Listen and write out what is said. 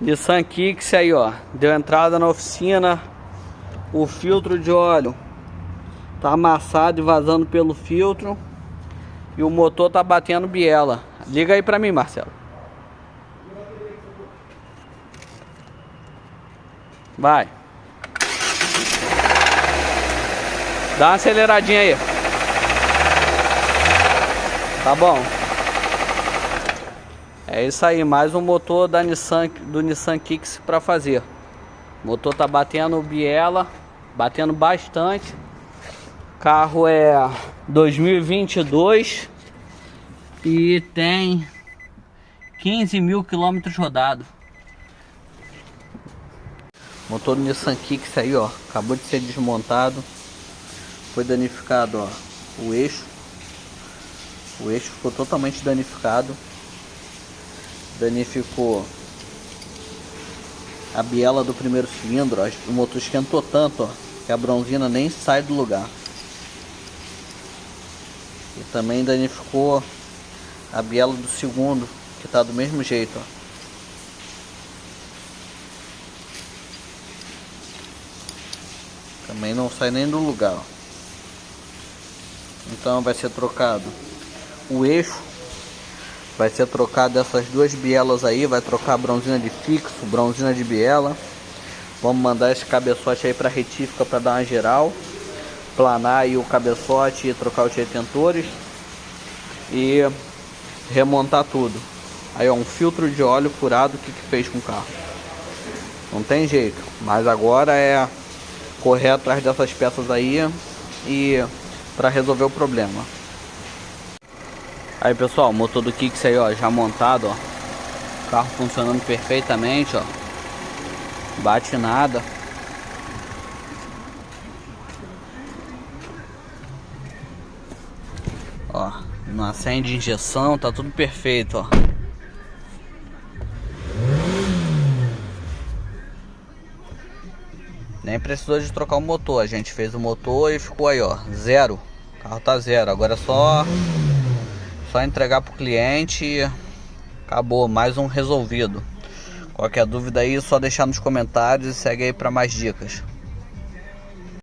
Nissan Kicks aí, ó. Deu entrada na oficina. O filtro de óleo tá amassado e vazando pelo filtro. E o motor tá batendo biela. Liga aí pra mim, Marcelo. Vai. Dá uma aceleradinha aí. Tá bom. É isso aí, mais um motor da Nissan, do Nissan Kicks para fazer. O motor tá batendo biela, batendo bastante. Carro é 2022 e tem 15.000 quilômetros rodados. Motor do Nissan Kicks aí, ó, acabou de ser desmontado. Foi danificado, ó, o eixo. O eixo ficou totalmente danificado. Danificou a biela do primeiro cilindro, ó. O motor esquentou tanto, ó, que a bronzina nem sai do lugar. E também danificou a biela do segundo, que tá do mesmo jeito, ó. Também não sai nem do lugar, ó. Então vai ser trocado o eixo, vai ser trocado essas duas bielas aí, vai trocar a bronzina de fixo, bronzina de biela. Vamos mandar esse cabeçote aí para retífica para dar uma geral, planar aí o cabeçote e trocar os retentores e remontar tudo. Aí, ó, um filtro de óleo furado, o que fez com o carro? Não tem jeito, mas agora é correr atrás dessas peças aí e para resolver o problema. Aí, pessoal, o motor do Kicks aí, ó, já montado, ó. Carro funcionando perfeitamente, ó. Bate nada. Ó, não acende injeção, tá tudo perfeito, ó. Nem precisou de trocar o motor, a gente fez o motor e ficou aí, ó, zero. O carro tá zero, agora é só entregar pro cliente e acabou, mais um resolvido. Qualquer dúvida aí, só deixar nos comentários e segue aí para mais dicas.